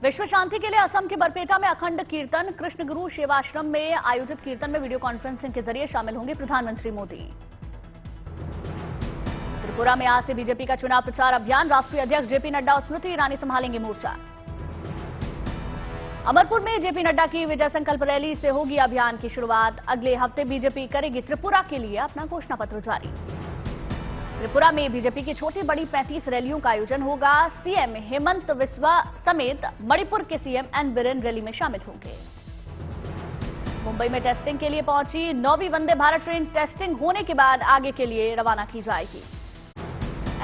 विश्व शांति के लिए असम के बरपेटा में अखंड कीर्तन। कृष्ण गुरु सेवाश्रम में आयोजित कीर्तन में वीडियो कॉन्फ्रेंसिंग के जरिए शामिल होंगे प्रधानमंत्री मोदी। त्रिपुरा में आज से बीजेपी का चुनाव प्रचार अभियान। राष्ट्रीय अध्यक्ष जेपी नड्डा और स्मृति ईरानी संभालेंगे मोर्चा। अमरपुर में जेपी नड्डा की विजय संकल्प रैली से होगी अभियान की शुरुआत। अगले हफ्ते बीजेपी करेगी त्रिपुरा के लिए अपना घोषणा पत्र जारी। त्रिपुरा में बीजेपी की छोटी बड़ी 35 रैलियों का आयोजन होगा। सीएम हेमंत बिस्वा समेत मणिपुर के सीएम एन बिरेन रैली में शामिल होंगे। मुंबई में टेस्टिंग के लिए पहुंची 9वीं वंदे भारत ट्रेन टेस्टिंग होने के बाद आगे के लिए रवाना की जाएगी।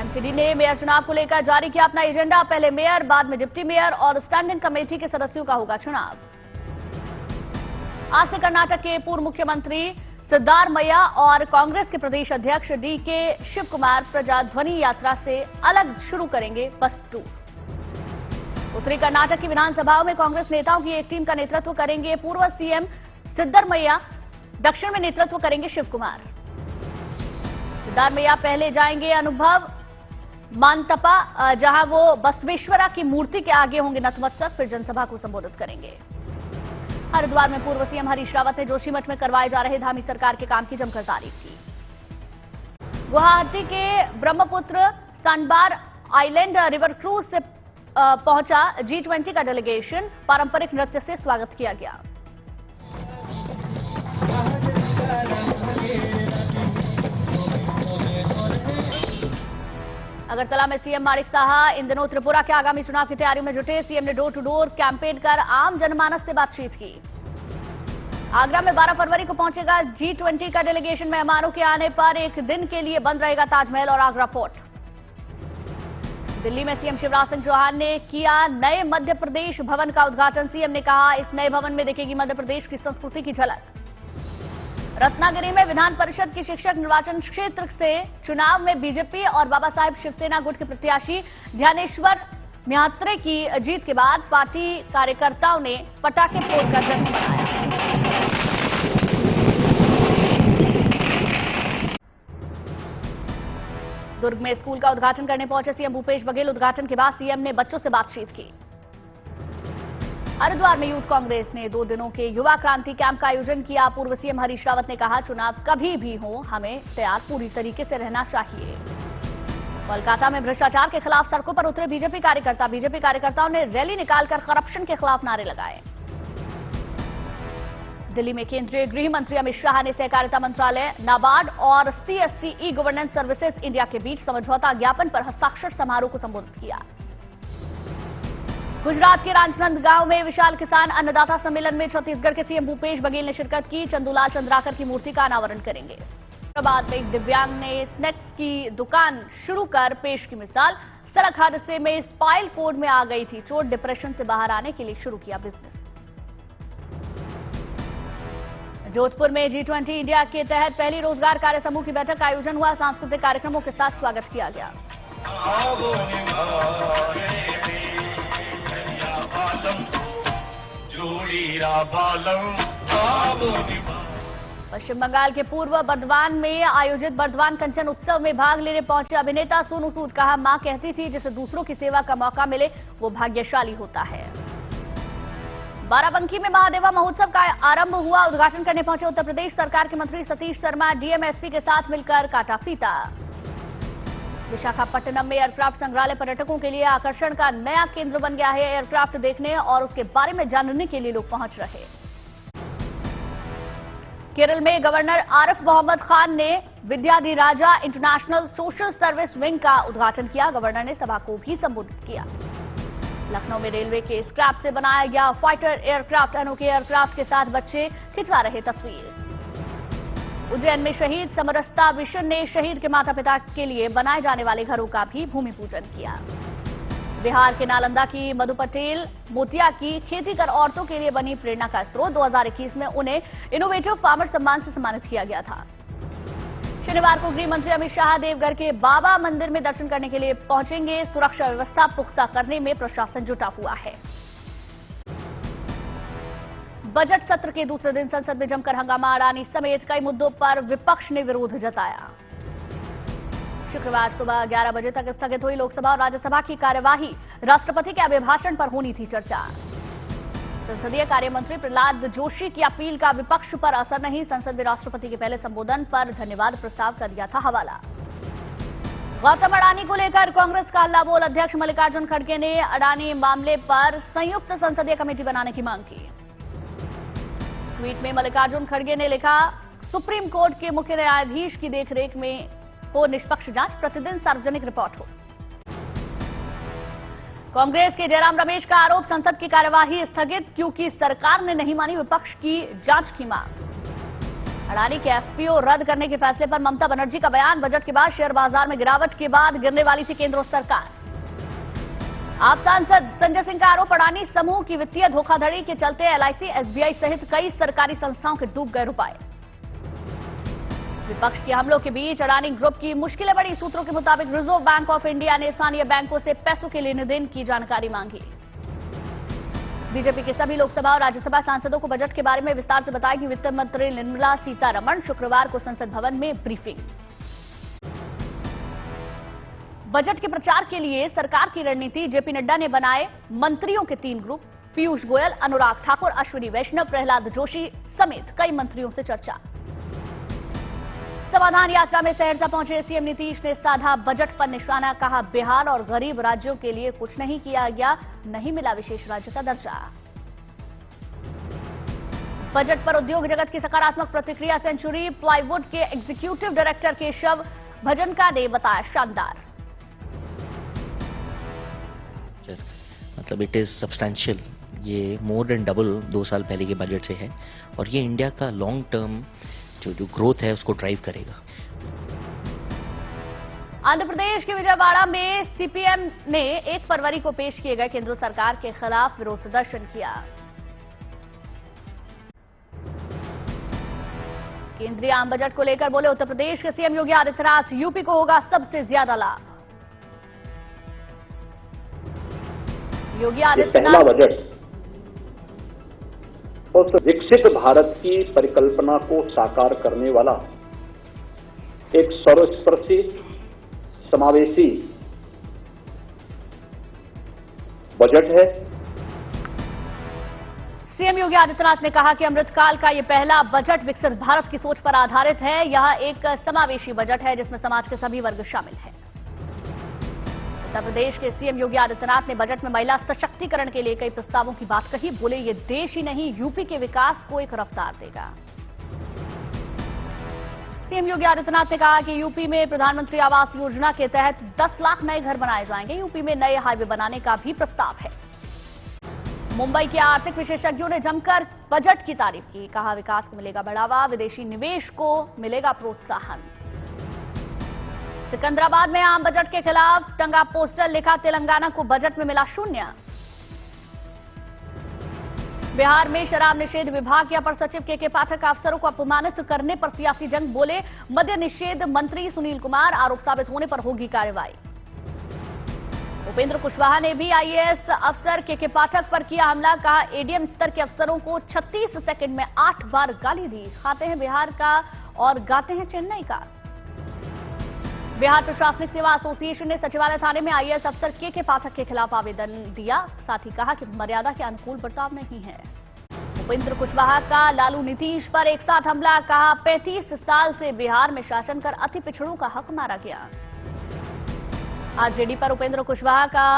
एमसीडी ने मेयर चुनाव को लेकर जारी किया अपना एजेंडा। पहले मेयर, बाद में डिप्टी मेयर और स्टैंडिंग कमेटी के सदस्यों का होगा चुनाव। आज से कर्नाटक के पूर्व मुख्यमंत्री सिद्धारमैया और कांग्रेस के प्रदेश अध्यक्ष डीके शिव कुमार प्रजाध्वनि यात्रा से अलग शुरू करेंगे बस टूर। उत्तरी कर्नाटक की विधानसभाओं में कांग्रेस नेताओं की एक टीम का नेतृत्व करेंगे पूर्व सीएम सिद्धारमैया। दक्षिण में नेतृत्व करेंगे शिव कुमार। सिद्धारमैया पहले जाएंगे अनुभव मानतपा, जहां वो बसवेश्वरा की मूर्ति के आगे होंगे नतमस्तक, फिर जनसभा को संबोधित करेंगे। हरिद्वार में पूर्व सीएम हरीश रावत ने जोशीमठ में करवाए जा रहे धामी सरकार के काम की जमकर तारीफ की। गुवाहाटी के ब्रह्मपुत्र सनबार आइलैंड रिवर क्रूज से पहुंचा G20 का डेलीगेशन। पारंपरिक नृत्य से स्वागत किया गया। अगरतला में सीएम माणिक साहा इन दिनों त्रिपुरा के आगामी चुनाव की तैयारियों में जुटे। सीएम ने डोर टू डोर कैंपेन कर आम जनमानस से बातचीत की। आगरा में 12 फरवरी को पहुंचेगा G20 का डेलीगेशन। मेहमानों के आने पर एक दिन के लिए बंद रहेगा ताजमहल और आगरा फोर्ट। दिल्ली में सीएम शिवराज सिंह चौहान ने किया नए मध्य प्रदेश भवन का उद्घाटन। सीएम ने कहा, इस नए भवन में दिखेगी मध्य प्रदेश की संस्कृति की झलक। रत्नागिरी में विधान परिषद की शिक्षक निर्वाचन क्षेत्र से चुनाव में बीजेपी और बाबा साहेब शिवसेना गुट के प्रत्याशी ध्यानेश्वर म्यात्रे की जीत के बाद पार्टी कार्यकर्ताओं ने पटाखे फोड़कर जश्न मनाया। दुर्ग में स्कूल का उद्घाटन करने पहुंचे सीएम भूपेश बघेल। उद्घाटन के बाद सीएम ने बच्चों से बातचीत की। हरिद्वार में यूथ कांग्रेस ने 2 दिनों के युवा क्रांति कैंप का आयोजन किया। पूर्व सीएम हरीश रावत ने कहा, चुनाव कभी भी हो, हमें तैयार पूरी तरीके से रहना चाहिए। कोलकाता में भ्रष्टाचार के खिलाफ सड़कों पर उतरे बीजेपी कार्यकर्ता। बीजेपी कार्यकर्ताओं ने रैली निकालकर करप्शन के खिलाफ नारे लगाए। दिल्ली में केंद्रीय गृह मंत्री अमित शाह ने सहकारिता मंत्रालय, नाबार्ड और CSC e governance services India के बीच समझौता ज्ञापन पर हस्ताक्षर समारोह को संबोधित किया। गुजरात के राजनंदगांव में विशाल किसान अन्नदाता सम्मेलन में छत्तीसगढ़ के सीएम भूपेश बघेल ने शिरकत की। चंदूलाल चंद्राकर की मूर्ति का अनावरण करेंगे। हैदराबाद में एक दिव्यांग ने स्नैक्स की दुकान शुरू कर पेश की मिसाल। सड़क हादसे में स्पाइनल कोड में आ गई थी चोट। डिप्रेशन से बाहर आने के लिए शुरू किया बिजनेस। जोधपुर में G20 इंडिया के तहत पहली रोजगार कार्य समूह की बैठक का आयोजन हुआ। सांस्कृतिक कार्यक्रमों के साथ स्वागत किया गया। पश्चिम बंगाल के पूर्व बर्धमान में आयोजित बर्धमान कंचन उत्सव में भाग लेने पहुंचे अभिनेता सोनू सूद। कहा, मां कहती थी जिसे दूसरों की सेवा का मौका मिले वो भाग्यशाली होता है। बाराबंकी में महादेवा महोत्सव का आरंभ हुआ। उद्घाटन करने पहुंचे उत्तर प्रदेश सरकार के मंत्री सतीश शर्मा। डीएमएसपी के साथ मिलकर काटा फीता। विशाखापट्टनम में एयरक्राफ्ट संग्रहालय पर्यटकों के लिए आकर्षण का नया केंद्र बन गया है। एयरक्राफ्ट देखने और उसके बारे में जानने के लिए लोग पहुंच रहे। केरल में गवर्नर आरिफ मोहम्मद खान ने विद्याधिराजा इंटरनेशनल सोशल सर्विस विंग का उद्घाटन किया। गवर्नर ने सभा को भी संबोधित किया। लखनऊ में रेलवे के स्क्रैप से बनाया गया फाइटर एयरक्राफ्ट। अनोखे एयरक्राफ्ट के साथ बच्चे खिंचवा रहे तस्वीर। उज्जैन में शहीद समरसता विशन ने शहीद के माता पिता के लिए बनाए जाने वाले घरों का भी भूमि पूजन किया। बिहार के नालंदा की मधु पटेल मोतिया की खेती कर औरतों के लिए बनी प्रेरणा का स्रोत। 2021 में उन्हें इनोवेटिव फार्मर सम्मान से सम्मानित किया गया था। शनिवार को गृह मंत्री अमित शाह देवघर के बाबा मंदिर में दर्शन करने के लिए पहुंचेंगे। सुरक्षा व्यवस्था पुख्ता करने में प्रशासन जुटा हुआ है। बजट सत्र के दूसरे दिन संसद में जमकर हंगामा। अडानी समेत कई मुद्दों पर विपक्ष ने विरोध जताया। शुक्रवार सुबह 11 बजे तक स्थगित हुई लोकसभा और राज्यसभा की कार्यवाही। राष्ट्रपति के अभिभाषण पर होनी थी चर्चा। संसदीय कार्य मंत्री प्रहलाद जोशी की अपील का विपक्ष पर असर नहीं। संसद में राष्ट्रपति के पहले संबोधन पर धन्यवाद प्रस्ताव कर दिया था हवाला। गौतम अडानी को लेकर कांग्रेस का हल्ला बोल। अध्यक्ष मल्लिकार्जुन खड़गे ने अडानी मामले पर संयुक्त संसदीय कमेटी बनाने की मांग की। ट्वीट में मल्लिकार्जुन खड़गे ने लिखा, सुप्रीम कोर्ट के मुख्य न्यायाधीश की देखरेख में हो निष्पक्ष जांच, प्रतिदिन सार्वजनिक रिपोर्ट हो। कांग्रेस के जयराम रमेश का आरोप, संसद की कार्यवाही स्थगित क्योंकि सरकार ने नहीं मानी विपक्ष की जांच की मांग। अडानी के एफपीओ रद्द करने के फैसले पर ममता बनर्जी का बयान। बजट के बाद शेयर बाजार में गिरावट के बाद गिरने वाली थी केंद्र सरकार। आप सांसद संजय सिंह का आरोप, अडानी समूह की वित्तीय धोखाधड़ी के चलते एलआईसी, एसबीआई सहित कई सरकारी संस्थाओं के डूब गए रुपए। विपक्ष के हमलों के बीच अडानी ग्रुप की मुश्किलें बढ़ी। सूत्रों के मुताबिक रिजर्व बैंक ऑफ इंडिया ने स्थानीय बैंकों से पैसों के लेन देन की जानकारी मांगी। बीजेपी के सभी लोकसभा और राज्यसभा सांसदों को बजट के बारे में विस्तार से बताएगी वित्त मंत्री निर्मला सीतारमण। शुक्रवार को संसद भवन में ब्रीफिंग। बजट के प्रचार के लिए सरकार की रणनीति। जेपी नड्डा ने बनाए मंत्रियों के 3 ग्रुप। पीयूष गोयल, अनुराग ठाकुर, अश्विनी वैष्णव, प्रहलाद जोशी समेत कई मंत्रियों से चर्चा। समाधान यात्रा में सहरसा पहुंचे सीएम नीतीश ने साधा बजट पर निशाना। कहा, बिहार और गरीब राज्यों के लिए कुछ नहीं किया गया, नहीं मिला विशेष राज्य का दर्जा। बजट पर उद्योग जगत की सकारात्मक प्रतिक्रिया। सेंचुरी प्लाईवुड के एग्जीक्यूटिव डायरेक्टर केशव भजनका ने बताया शानदार। मतलब इट इज सब्सटैंशियल, ये मोर देन डबल 2 साल पहले के बजट से है और ये इंडिया का लॉन्ग टर्म जो ग्रोथ है उसको ड्राइव करेगा। आंध्र प्रदेश के विजयवाड़ा में सीपीएम ने 1 फरवरी को पेश किए गए केंद्र सरकार के खिलाफ विरोध प्रदर्शन किया। केंद्रीय आम बजट को लेकर बोले उत्तर प्रदेश के सीएम योगी आदित्यनाथ, यूपी को होगा सबसे ज्यादा लाभ। योगी आदित्यनाथ बजट और विकसित भारत की परिकल्पना को साकार करने वाला एक सर्वस्पर्शी, समावेशी बजट है। सीएम योगी आदित्यनाथ ने कहा कि अमृतकाल का यह पहला बजट विकसित भारत की सोच पर आधारित है। यह एक समावेशी बजट है जिसमें समाज के सभी वर्ग शामिल हैं। उत्तर प्रदेश के सीएम योगी आदित्यनाथ ने बजट में महिला सशक्तिकरण के लिए कई प्रस्तावों की बात कही। बोले, ये देश ही नहीं यूपी के विकास को एक रफ्तार देगा। सीएम योगी आदित्यनाथ ने कहा कि यूपी में प्रधानमंत्री आवास योजना के तहत 10 लाख नए घर बनाए जाएंगे। यूपी में नए हाईवे बनाने का भी प्रस्ताव है। मुंबई के आर्थिक विशेषज्ञों ने जमकर बजट की तारीफ की। कहा, विकास को मिलेगा बढ़ावा, विदेशी निवेश को मिलेगा प्रोत्साहन। सिकंदराबाद में आम बजट के खिलाफ टंगा पोस्टर, लिखा, तेलंगाना को बजट में मिला शून्य। बिहार में शराब निषेध विभाग के अपर सचिव के पाठक अफसरों को अपमानित करने पर सियासी जंग। बोले, मद्य निषेध मंत्री सुनील कुमार, आरोप साबित होने पर होगी कार्रवाई। उपेंद्र कुशवाहा ने भी आईएएस अफसर के पाठक पर किया हमला। कहा, एडीएम स्तर के अफसरों को 36 सेकंड में 8 बार गाली दी। खाते हैं बिहार का और गाते हैं चेन्नई का। बिहार प्रशासनिक सेवा एसोसिएशन ने सचिवालय थाने में आईएएस अफसर के पाठक के खिलाफ आवेदन दिया। साथ ही कहा कि मर्यादा के अनुकूल बर्ताव नहीं है। उपेंद्र कुशवाहा का लालू नीतीश पर एक साथ हमला। कहा, 35 साल से बिहार में शासन कर अति पिछड़ों का हक मारा गया। आरजेडी पर उपेंद्र कुशवाहा का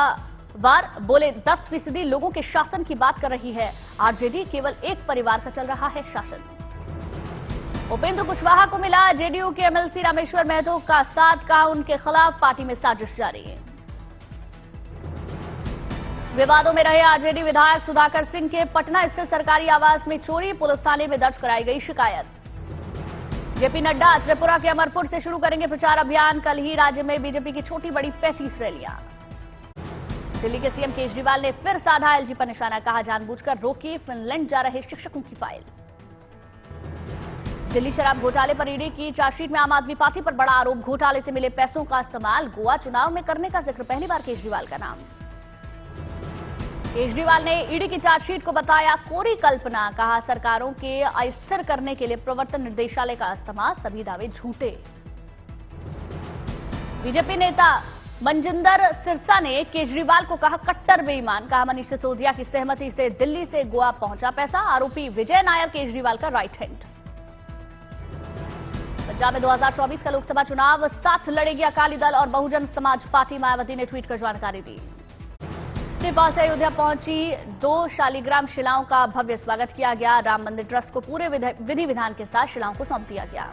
वार। बोले, 10% लोगों के शासन की बात कर रही है आरजेडी, केवल एक परिवार का चल रहा है शासन। उपेंद्र कुशवाहा को मिला जेडीयू के एमएलसी रामेश्वर महतो का साथ। कहा, उनके खिलाफ पार्टी में साजिश जारी है। विवादों में रहे आरजेडी विधायक सुधाकर सिंह के पटना स्थित सरकारी आवास में चोरी। पुलिस थाने में दर्ज कराई गई शिकायत। जेपी नड्डा त्रिपुरा के अमरपुर से शुरू करेंगे प्रचार अभियान। कल ही राज्य में बीजेपी की छोटी बड़ी 35 रैलियां। दिल्ली के सीएम केजरीवाल ने फिर साधा एलजी पर निशाना। कहा, जानबूझकर रोकी फिनलैंड जा रहे शिक्षकों की फाइल। दिल्ली शराब घोटाले पर ईडी की चार्जशीट में आम आदमी पार्टी पर बड़ा आरोप। घोटाले से मिले पैसों का इस्तेमाल गोवा चुनाव में करने का जिक्र। पहली बार केजरीवाल का नाम। केजरीवाल ने ईडी की चार्जशीट को बताया कोरी कल्पना। कहा, सरकारों के अस्थिर करने के लिए प्रवर्तन निदेशालय का इस्तेमाल। सभी दावे झूठे। बीजेपी नेता मनजिंदर सिरसा ने केजरीवाल को कहा कट्टर बेईमान। कहा मनीष सिसोदिया की सहमति से दिल्ली से गोवा पहुंचा पैसा। आरोपी विजय नायर केजरीवाल का राइट हैंड। पंजाब में 2024 का लोकसभा चुनाव साथ लड़ेगी अकाली दल और बहुजन समाज पार्टी। मायावती ने ट्वीट कर जानकारी दी। नेपाल से अयोध्या पहुंची 2 शालिग्राम शिलाओं का भव्य स्वागत किया गया। राम मंदिर ट्रस्ट को पूरे विधि विधान के साथ शिलाओं को सौंप दिया गया।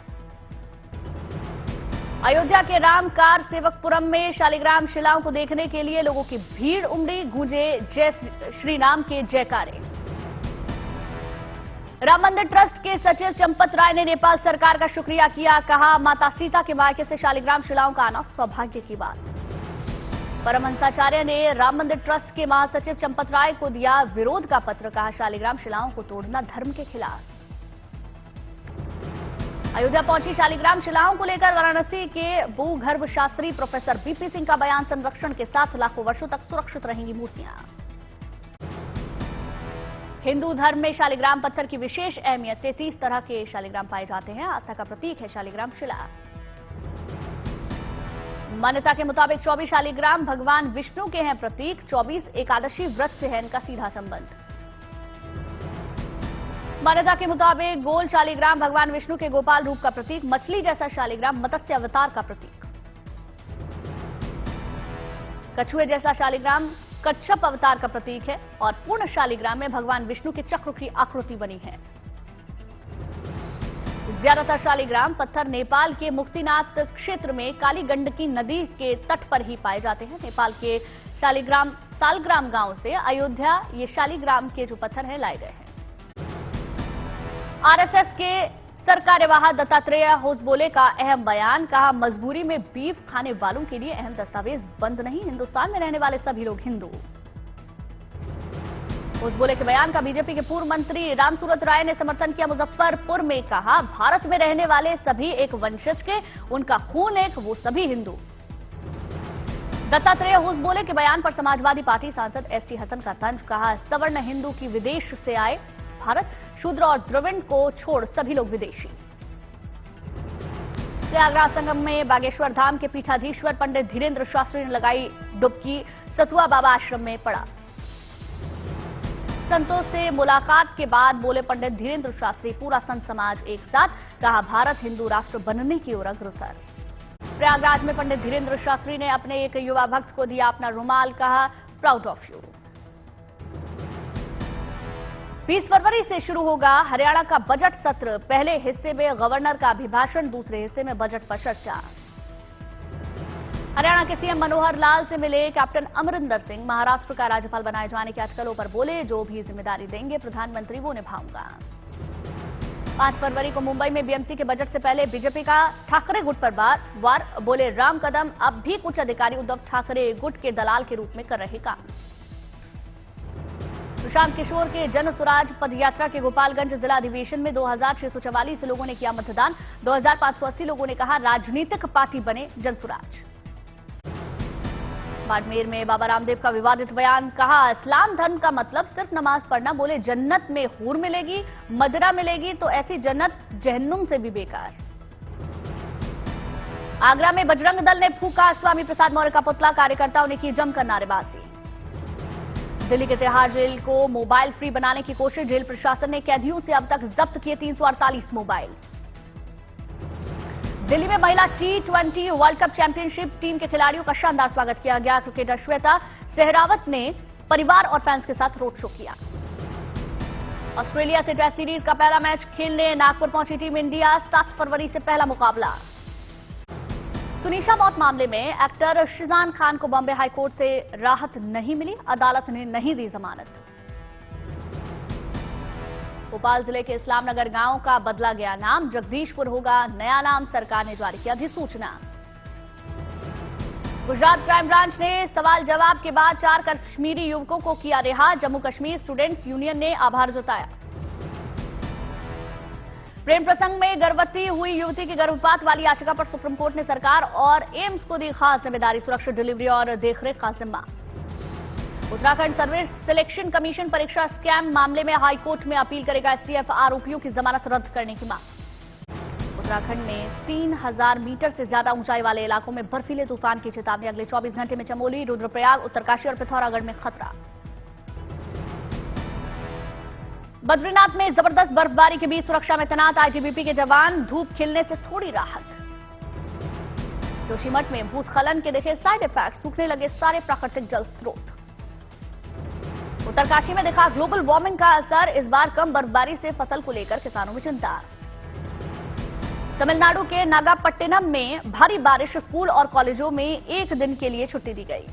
अयोध्या के रामकार सेवकपुरम में शालिग्राम शिलाओं को देखने के लिए लोगों की भीड़ उमड़ी। गूंजे जय श्री राम के जयकारे। राम मंदिर ट्रस्ट के सचिव चंपत राय ने नेपाल सरकार का शुक्रिया किया। कहा माता सीता के मायके से शालिग्राम शिलाओं का आना सौभाग्य की बात। परमहंसाचार्य ने राम मंदिर ट्रस्ट के महासचिव चंपत राय को दिया विरोध का पत्र। कहा शालिग्राम शिलाओं को तोड़ना धर्म के खिलाफ। अयोध्या पहुंची शालिग्राम शिलाओं को लेकर वाराणसी के भूगर्भ शास्त्री प्रोफेसर बीपी सिंह का बयान। संरक्षण के साथ लाखों वर्षों तक सुरक्षित रहेंगी मूर्तियां। हिंदू धर्म में शालिग्राम पत्थर की विशेष अहमियत। 33 तरह के शालिग्राम पाए जाते हैं। आस्था का प्रतीक है शालिग्राम शिला। मान्यता के मुताबिक 24 शालिग्राम भगवान विष्णु के हैं प्रतीक। 24 एकादशी व्रत से है इनका सीधा संबंध। मान्यता के मुताबिक गोल शालिग्राम भगवान विष्णु के गोपाल रूप का प्रतीक। मछली जैसा शालिग्राम मत्स्य अवतार का प्रतीक। कछुए जैसा शालिग्राम कच्छप अवतार का प्रतीक है और पूर्ण शालिग्राम में भगवान विष्णु के चक्र की आकृति बनी है। ज्यादातर शालिग्राम पत्थर नेपाल के मुक्तिनाथ क्षेत्र में काली गंडकी नदी के तट पर ही पाए जाते हैं। नेपाल के सालग्राम गांव से अयोध्या ये शालिग्राम के जो पत्थर हैं लाए गए हैं। आरएसएस के सरकार्यवाह दत्तात्रेय होसबोले का अहम बयान। कहा मजबूरी में बीफ खाने वालों के लिए अहम दस्तावेज बंद नहीं। हिंदुस्तान में रहने वाले सभी लोग हिंदू। होसबोले के बयान का बीजेपी के पूर्व मंत्री रामसूरत राय ने समर्थन किया। मुजफ्फरपुर में कहा भारत में रहने वाले सभी एक वंशज के, उनका खून एक, वो सभी हिंदू। दत्तात्रेय होसबोले के बयान पर समाजवादी पार्टी सांसद एसटी हसन का तंज। कहा सवर्ण हिंदू की विदेश से आए भारत, शूद्र और द्रविड़ को छोड़ सभी लोग विदेशी। प्रयागराज संगम में बागेश्वर धाम के पीठाधीश्वर पंडित धीरेन्द्र शास्त्री ने लगाई डुबकी। सतुआ बाबा आश्रम में पड़ा। संतों से मुलाकात के बाद बोले पंडित धीरेन्द्र शास्त्री पूरा संत समाज एक साथ। कहा भारत हिंदू राष्ट्र बनने की ओर अग्रसर। प्रयागराज में पंडित धीरेन्द्र शास्त्री ने अपने एक युवा भक्त को दिया अपना रुमाल। कहा प्राउड ऑफ यू। 20 फरवरी से शुरू होगा हरियाणा का बजट सत्र। पहले हिस्से में गवर्नर का अभिभाषण, दूसरे हिस्से में बजट पर चर्चा। हरियाणा के सीएम मनोहर लाल से मिले कैप्टन अमरिंदर सिंह। महाराष्ट्र का राज्यपाल बनाए जाने के अटकलों पर बोले जो भी जिम्मेदारी देंगे प्रधानमंत्री वो निभाऊंगा। 5 फरवरी को मुंबई में बीएमसी के बजट से पहले बीजेपी का ठाकरे गुट पर वार। बोले राम कदम अब भी कुछ अधिकारी उद्धव ठाकरे गुट के दलाल के रूप में कर रहे काम। प्रशांत किशोर के जन स्वराज पदयात्रा के गोपालगंज जिला अधिवेशन में 2644 लोगों ने किया मतदान। 2580 लोगों ने कहा राजनीतिक पार्टी बने जन स्वराज। बाड़मेर में बाबा रामदेव का विवादित बयान। कहा इस्लाम धर्म का मतलब सिर्फ नमाज पढ़ना। बोले जन्नत में हूर मिलेगी, मदिरा मिलेगी तो ऐसी जन्नत जहन्नुम से भी बेकार। आगरा में बजरंग दल ने फूका स्वामी प्रसाद मौर्य का पुतला। कार्यकर्ताओं ने की जमकर नारेबाजी। दिल्ली के तिहाड़ जेल को मोबाइल फ्री बनाने की कोशिश। जेल प्रशासन ने कैदियों से अब तक जब्त किए 348 मोबाइल। दिल्ली में महिला T20 world cup championship team के खिलाड़ियों का शानदार स्वागत किया गया। क्रिकेटर श्वेता सहरावत ने परिवार और फैंस के साथ रोड शो किया। ऑस्ट्रेलिया से टेस्ट सीरीज का पहला मैच खेलने नागपुर पहुंची टीम इंडिया। 7 फरवरी से पहला मुकाबला। तुनिशा मौत मामले में एक्टर शिजान खान को बॉम्बे हाईकोर्ट से राहत नहीं मिली। अदालत ने नहीं दी जमानत। भोपाल जिले के इस्लामनगर गांव का बदला गया नाम। जगदीशपुर होगा नया नाम। सरकार ने जारी किया अधिसूचना। गुजरात क्राइम ब्रांच ने सवाल जवाब के बाद 4 कश्मीरी युवकों को किया रिहा। जम्मू कश्मीर स्टूडेंट्स यूनियन ने आभार जताया। प्रेम प्रसंग में गर्भवती हुई युवती की गर्भपात वाली याचिका पर सुप्रीम कोर्ट ने सरकार और एम्स को दी खास जिम्मेदारी। सुरक्षित डिलीवरी और देखरेख का जिम्मा। उत्तराखंड सर्विस सिलेक्शन कमीशन परीक्षा स्कैम मामले में हाईकोर्ट में अपील करेगा। एसटीएफ आरोपियों की जमानत रद्द करने की मांग। उत्तराखंड में 3000 मीटर से ज्यादा ऊंचाई वाले इलाकों में बर्फीले तूफान की चेतावनी। अगले 24 घंटे में चमोली, रुद्रप्रयाग, उत्तरकाशी और पिथौरागढ़ में खतरा। बद्रीनाथ में जबरदस्त बर्फबारी के बीच सुरक्षा में तैनात आईटीबीपी के जवान। धूप खिलने से थोड़ी राहत। जोशीमठ में भूस्खलन के देखे साइड इफेक्ट, सूखने लगे सारे प्राकृतिक जल स्रोत। उत्तरकाशी में देखा ग्लोबल वार्मिंग का असर, इस बार कम बर्फबारी से फसल को लेकर किसानों में चिंता। तमिलनाडु के नागापट्टिनम में भारी बारिश, स्कूल और कॉलेजों में एक दिन के लिए छुट्टी दी गई।